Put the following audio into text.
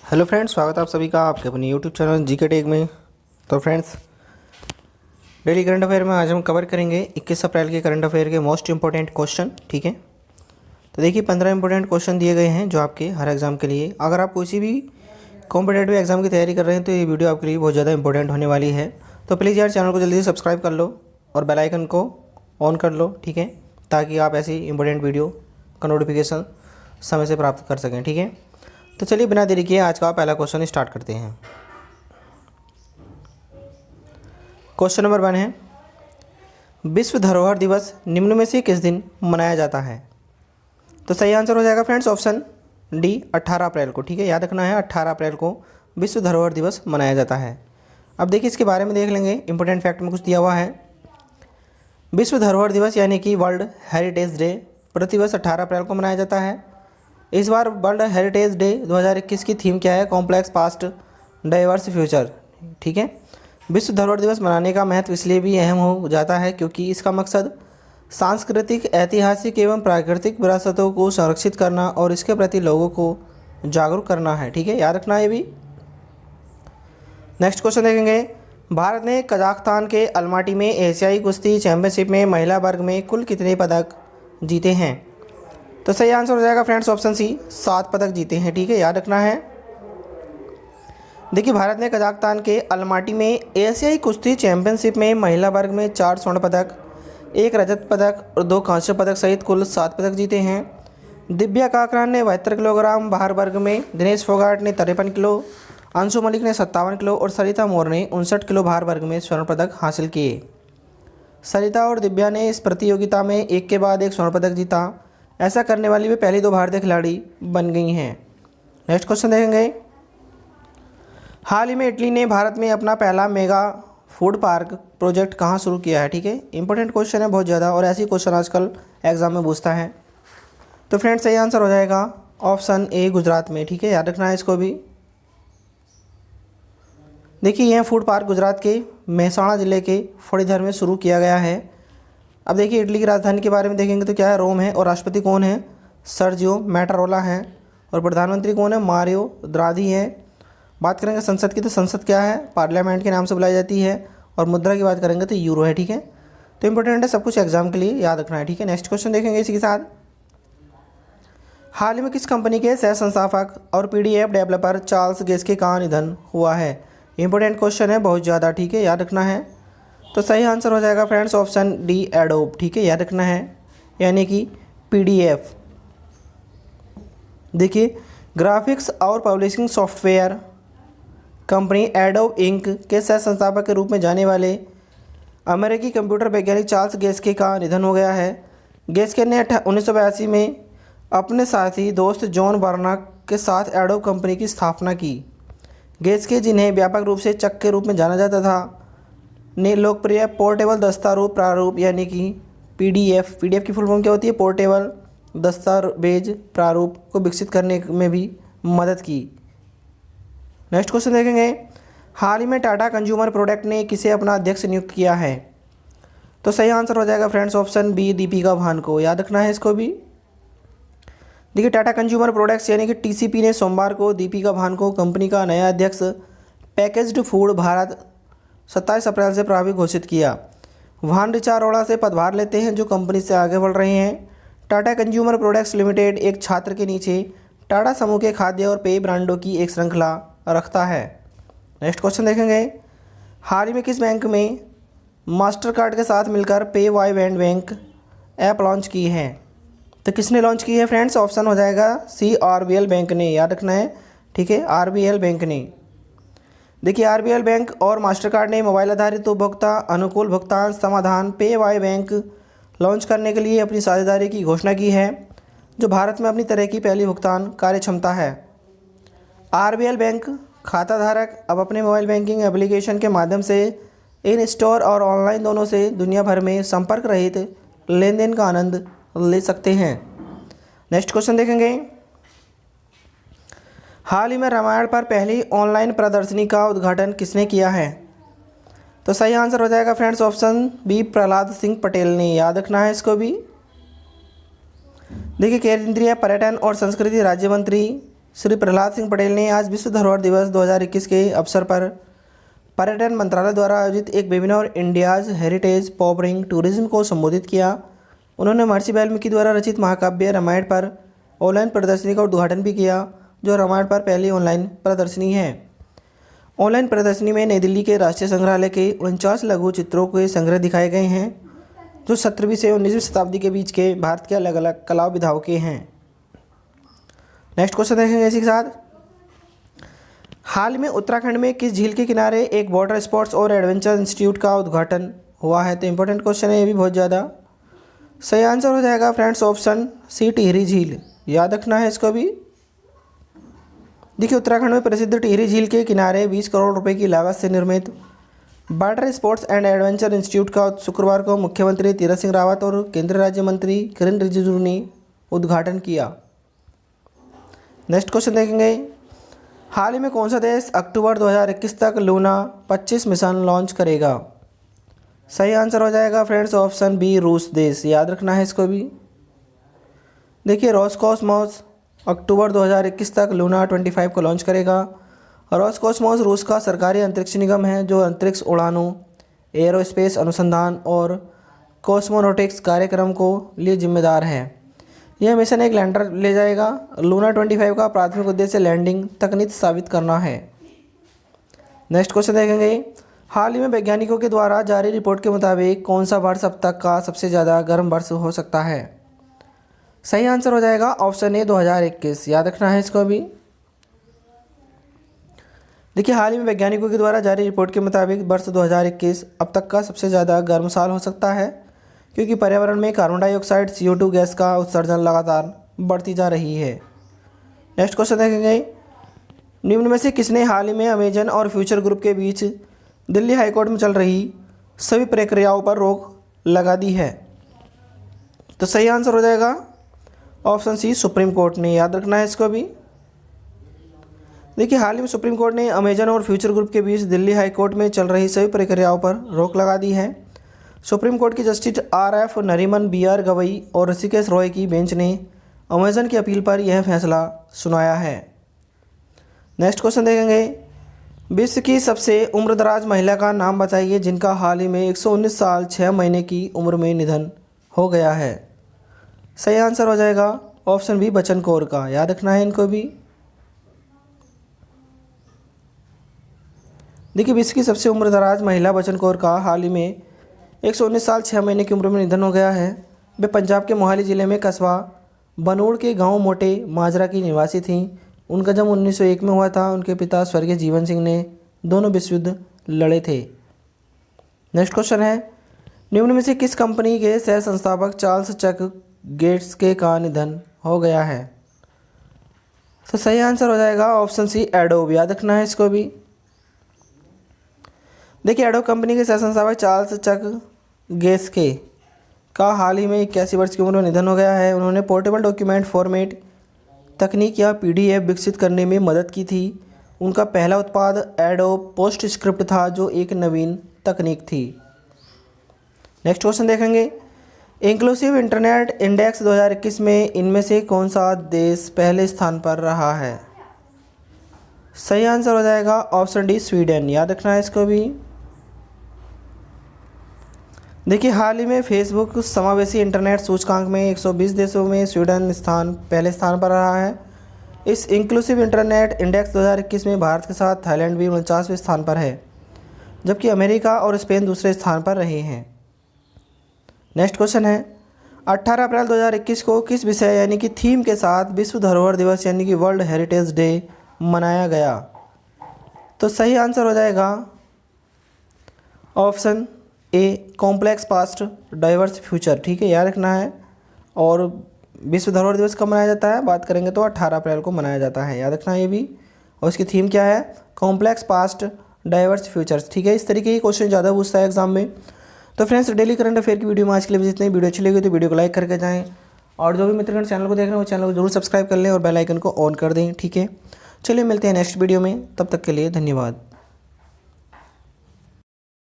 Hello friends, स्वागत है आप सभी का आपके अपने यूट्यूब चैनल जीके टेक में। तो फ्रेंड्स, डेली करंट अफेयर में आज हम कवर करेंगे 21 अप्रैल के करंट अफेयर के मोस्ट इंपॉर्टेंट क्वेश्चन। ठीक है, तो देखिए 15 इंपॉर्टेंट क्वेश्चन दिए गए हैं जो आपके हर एग्ज़ाम के लिए, अगर आप किसी भी कॉम्पिटेटिव एग्जाम की तैयारी कर रहे हैं तो ये वीडियो आपके लिए बहुत ज़्यादा इंपॉर्टेंट होने वाली है। तो प्लीज़ यार चैनल को जल्दी से सब्सक्राइब कर लो और बेल आइकन को ऑन कर लो, ठीक है, ताकि आप ऐसी इंपॉर्टेंट वीडियो का नोटिफिकेशन समय से प्राप्त कर सकें। ठीक है, तो चलिए बिना देरी किए आज का पहला क्वेश्चन स्टार्ट करते हैं। क्वेश्चन नंबर 1 है, विश्व धरोहर दिवस निम्न में से किस दिन मनाया जाता है? तो सही आंसर हो जाएगा फ्रेंड्स ऑप्शन डी 18 अप्रैल को। ठीक है, याद रखना है 18 अप्रैल को विश्व धरोहर दिवस मनाया जाता है। अब देखिए इसके बारे में देख लेंगे, इंपॉर्टेंट फैक्ट में कुछ दिया हुआ है। विश्व धरोहर दिवस यानी कि वर्ल्ड हेरिटेज डे प्रतिवर्ष 18 अप्रैल को मनाया जाता है। इस बार वर्ल्ड हेरिटेज डे 2021 की थीम क्या है? Complex past diverse future. ठीक है, विश्व धरोहर दिवस मनाने का महत्व इसलिए भी अहम हो जाता है क्योंकि इसका मकसद सांस्कृतिक, ऐतिहासिक एवं प्राकृतिक विरासतों को संरक्षित करना और इसके प्रति लोगों को जागरूक करना है। ठीक है, याद रखना है भी। नेक्स्ट क्वेश्चन देखेंगे, भारत ने कजाख्स्तान के अलमाटी में एशियाई कुश्ती चैंपियनशिप में महिला वर्ग में कुल कितने पदक जीते हैं? तो सही आंसर हो जाएगा फ्रेंड्स ऑप्शन सी 7 पदक जीते हैं। ठीक है, याद रखना है। देखिए भारत ने कजाख्स्तान के अलमाटी में एशियाई कुश्ती चैंपियनशिप में महिला वर्ग में 4 स्वर्ण पदक, 1 रजत पदक और 2 कांस्य पदक सहित कुल 7 पदक जीते हैं। दिव्या काकरान ने 72 किलोग्राम भार वर्ग में, दिनेश फोगाट ने 53 किलो, अंशु मलिक ने 57 किलो और सरिता मोर ने 59 किलो भार वर्ग में स्वर्ण पदक हासिल किए। सरिता और दिव्या ने इस प्रतियोगिता में एक के बाद एक स्वर्ण पदक जीता। ऐसा करने वाली वे पहली 2 भारतीय खिलाड़ी बन गई हैं। नेक्स्ट क्वेश्चन देखेंगे, हाल ही में इटली ने भारत में अपना पहला मेगा फूड पार्क प्रोजेक्ट कहाँ शुरू किया है? ठीक है, इंपॉर्टेंट क्वेश्चन है बहुत ज़्यादा और ऐसे क्वेश्चन आजकल एग्जाम में पूछता है। तो फ्रेंड्स सही आंसर हो जाएगा ऑप्शन ए गुजरात में। ठीक है, याद रखना है इसको भी। देखिए यह फूड पार्क गुजरात के मेहसाणा ज़िले के फणीधर में शुरू किया गया है। अब देखिए इटली की राजधानी के बारे में देखेंगे तो क्या है? रोम है। और राष्ट्रपति कौन है? सर्जियो मैटारोला हैं। और प्रधानमंत्री कौन है? मारियो द्राघी है। बात करेंगे संसद की, तो संसद क्या है? पार्लियामेंट के नाम से बुलाई जाती है। और मुद्रा की बात करेंगे तो यूरो है। ठीक है, तो इंपॉर्टेंट है सब कुछ एग्जाम के लिए, याद रखना है। ठीक है, नेक्स्ट क्वेश्चन देखेंगे इसी के साथ, हाल ही में किस कंपनी के सह संस्थापक और पीडीएफ डेवलपर चार्ल्स गेस्के का निधन हुआ है? इंपॉर्टेंट क्वेश्चन है बहुत ज़्यादा। ठीक है, याद रखना है। तो सही आंसर हो जाएगा फ्रेंड्स ऑप्शन डी एडोब। ठीक है, याद रखना है, यानी कि पीडीएफ। देखिए ग्राफिक्स और publishing software company Adobe Inc के सह संस्थापक के रूप में जाने वाले अमेरिकी कंप्यूटर वैज्ञानिक चार्ल्स गेस्के का निधन हो गया है। गेस्के ने 1982 में अपने साथी दोस्त जॉन बर्नाक के साथ एडोब कंपनी की स्थापना की। गेस्के, जिन्हें व्यापक रूप से चक के रूप में जाना जाता था, ने लोकप्रिय पोर्टेबल दस्तावेज प्रारूप यानी कि पीडीएफ की फुल फॉर्म क्या होती है? पोर्टेबल दस्तावेज प्रारूप को विकसित करने में भी मदद की। नेक्स्ट क्वेश्चन देखेंगे, हाल ही में टाटा कंज्यूमर प्रोडक्ट ने किसे अपना अध्यक्ष नियुक्त किया है? तो सही आंसर हो जाएगा फ्रेंड्स ऑप्शन बी दीपिका भान को। याद रखना है इसको भी। देखिए टाटा कंज्यूमर प्रोडक्ट्स यानी कि टीसीपी ने सोमवार को दीपिका भान को कंपनी का नया अध्यक्ष पैकेज्ड फूड भारत 27 अप्रैल से प्रभावी घोषित किया। भान ऋचा अरोड़ा से पदभार लेते हैं जो कंपनी से आगे बढ़ रहे हैं। टाटा कंज्यूमर प्रोडक्ट्स लिमिटेड एक छात्र के नीचे टाटा समूह के खाद्य और पेय ब्रांडों की एक श्रृंखला रखता है। नेक्स्ट क्वेश्चन देखेंगे, हाल ही में किस बैंक में मास्टर कार्ड के साथ मिलकर पे वाई बैंड बैंक ऐप लॉन्च की है? तो किसने लॉन्च की है फ्रेंड्स? ऑप्शन हो जाएगा सी आरबीएल बैंक ने। याद रखना है। ठीक है, आरबीएल बैंक ने। देखिए आरबीएल बैंक और मास्टर कार्ड ने मोबाइल आधारित उपभोक्ता अनुकूल भुगतान समाधान पे वाई बैंक लॉन्च करने के लिए अपनी साझेदारी की घोषणा की है, जो भारत में अपनी तरह की पहली भुगतान कार्यक्षमता है। आरबीएल बैंक खाता धारक अब अपने मोबाइल बैंकिंग एप्लीकेशन के माध्यम से इन स्टोर और ऑनलाइन दोनों से दुनिया भर में संपर्क रहित लेन देन का आनंद ले सकते हैं। नेक्स्ट क्वेश्चन देखेंगे, हाल ही में रामायण पर पहली ऑनलाइन प्रदर्शनी का उद्घाटन किसने किया है? तो सही आंसर हो जाएगा friends option B Prahlad Singh Patel ने। याद रखना है इसको भी। देखिए केंद्रीय पर्यटन और संस्कृति राज्य मंत्री श्री प्रहलाद सिंह पटेल ने आज विश्व धरोहर दिवस 2021 के अवसर पर पर्यटन मंत्रालय द्वारा आयोजित एक webinar India's heritage powering tourism को संबोधित किया। उन्होंने महर्षि वाल्मीकि द्वारा रचित महाकाव्य रामायण पर ऑनलाइन प्रदर्शनी का उद्घाटन भी किया, जो रामायण पर पहली ऑनलाइन प्रदर्शनी है। ऑनलाइन प्रदर्शनी में नई दिल्ली के राष्ट्रीय संग्रहालय के 49 लघु चित्रों के संग्रह दिखाए गए हैं, जो 17वीं से 19वीं शताब्दी के बीच के भारत के अलग अलग कला विधाओं के हैं। नेक्स्ट क्वेश्चन देखेंगे इसी के साथ। हाल में उत्तराखंड में किस झील के किनारे एक वाटर स्पोर्ट्स और एडवेंचर इंस्टीट्यूट का उद्घाटन हुआ है? तो इंपॉर्टेंट क्वेश्चन है ये भी बहुत ज़्यादा। सही आंसर हो जाएगा फ्रेंड्स ऑप्शन सी, टिहरी झील। याद रखना है इसको भी। देखिए, उत्तराखंड में प्रसिद्ध टिहरी झील के किनारे 20 करोड़ रुपए की लागत से निर्मित water sports and adventure institute का शुक्रवार को मुख्यमंत्री तीरथ सिंह रावत और केंद्रीय राज्य मंत्री किरेन रिजिजू ने उद्घाटन किया। नेक्स्ट क्वेश्चन देखेंगे। हाल ही में कौन सा देश अक्टूबर 2021 तक लूना 25 मिशन लॉन्च करेगा? सही आंसर हो जाएगा फ्रेंड्स ऑप्शन बी, रूस देश। याद रखना है इसको भी। देखिए, रोसकॉसमॉस अक्टूबर 2021 तक लूना 25 को लॉन्च करेगा। रोसकॉसमॉस रूस का सरकारी अंतरिक्ष निगम है, जो अंतरिक्ष उड़ानों, एयरोस्पेस अनुसंधान और कॉस्मोनॉटिक्स कार्यक्रम को लिए जिम्मेदार है। यह मिशन एक लैंडर ले जाएगा। लूना 25 का प्राथमिक उद्देश्य लैंडिंग तकनीक साबित करना है। नेक्स्ट क्वेश्चन देखेंगे। हाल ही में वैज्ञानिकों के द्वारा जारी रिपोर्ट के मुताबिक कौन सा वर्ष अब तक का सबसे ज़्यादा गर्म वर्ष हो सकता है? सही आंसर हो जाएगा ऑप्शन ए, 2021। याद रखना है इसको भी। देखिए, हाल ही में वैज्ञानिकों के द्वारा जारी रिपोर्ट के मुताबिक वर्ष 2021 अब तक का सबसे ज़्यादा गर्म साल हो सकता है, क्योंकि पर्यावरण में कार्बन डाइऑक्साइड CO2 गैस का उत्सर्जन लगातार बढ़ती जा रही है। नेक्स्ट क्वेश्चन देखेंगे। निम्न में से किसने हाल ही में अमेजन और फ्यूचर ग्रुप के बीच दिल्ली हाईकोर्ट में चल रही सभी प्रक्रियाओं पर रोक लगा दी है? तो सही आंसर हो जाएगा ऑप्शन सी, सुप्रीम कोर्ट ने। याद रखना है इसको भी। देखिए, हाल ही में सुप्रीम कोर्ट ने अमेजन और फ्यूचर ग्रुप के बीच दिल्ली हाई कोर्ट में चल रही सभी प्रक्रियाओं पर रोक लगा दी है। सुप्रीम कोर्ट की justice RF Nariman, BR Gavai और ऋषिकेश रॉय की बेंच ने अमेजन की अपील पर यह फैसला सुनाया है। नेक्स्ट क्वेश्चन देखेंगे। विश्व की सबसे उम्रदराज महिला का नाम बताइए, जिनका हाल ही में 119 साल 6 महीने की उम्र में निधन हो गया है? सही आंसर हो जाएगा ऑप्शन बी, बच्चन कौर का। याद रखना है इनको भी। देखिए, विश्व की सबसे उम्रदराज महिला बच्चन कौर का हाल ही में 119 साल 6 महीने की उम्र में निधन हो गया है। वे पंजाब के मोहाली ज़िले में कस्बा बनूड़ के गांव मोटे माजरा की निवासी थीं। उनका जन्म 1901 में हुआ था। उनके पिता स्वर्गीय जीवन सिंह ने दोनों विश्व युद्ध लड़े थे। नेक्स्ट क्वेश्चन है। निम्न में से किस कंपनी के सह संस्थापक चार्ल्स चक गेट्स के का निधन हो गया है? तो सही आंसर हो जाएगा ऑप्शन सी, एडोब। याद रखना है इसको भी। देखिए, एडोब कंपनी के सह संस्थापक चार्ल्स चक गेट्स के का हाल ही में 81 वर्ष की उम्र में निधन हो गया है। उन्होंने पोर्टेबल डॉक्यूमेंट फॉर्मेट तकनीक या PDF विकसित करने में मदद की थी। उनका पहला उत्पाद एडोब पोस्टस्क्रिप्ट था, जो एक नवीन तकनीक थी। नेक्स्ट क्वेश्चन देखेंगे। इंक्लूसिव इंटरनेट इंडेक्स 2021 में इनमें से कौन सा देश पहले स्थान पर रहा है? सही आंसर हो जाएगा ऑप्शन डी, स्वीडन। याद रखना है इसको भी। देखिए, हाल ही में फेसबुक समावेशी इंटरनेट सूचकांक में 120 देशों में स्वीडन पहले स्थान पर रहा है। इस इंक्लूसिव इंटरनेट इंडेक्स 2021 में भारत के साथ थाईलैंड भी 49वें स्थान पर है, जबकि अमेरिका और स्पेन दूसरे स्थान पर रहे हैं। नेक्स्ट क्वेश्चन है। 18 अप्रैल 2021 को किस विषय यानी कि थीम के साथ विश्व धरोहर दिवस यानी कि वर्ल्ड हेरिटेज डे मनाया गया? तो सही आंसर हो जाएगा option A, complex past diverse future. ठीक है, याद रखना है। और विश्व धरोहर दिवस कब मनाया जाता है? बात करेंगे तो 18 अप्रैल को मनाया जाता है। याद रखना है ये भी। और इसकी थीम क्या है? Complex past diverse futures. ठीक है, इस तरीके के क्वेश्चन ज़्यादा पूछता है एग्जाम में। तो फ्रेंड्स, डेली करंट अफेयर की वीडियो में आज के लिए जितनी वीडियो अच्छी लगी तो वीडियो को लाइक करके जाएँ, और जो भी मित्रगण चैनल को देख रहे हैं वो चैनल को जरूर सब्सक्राइब कर लें और बेल आइकन को ऑन कर दें। ठीक है, चलिए मिलते हैं नेक्स्ट वीडियो में। तब तक के लिए धन्यवाद।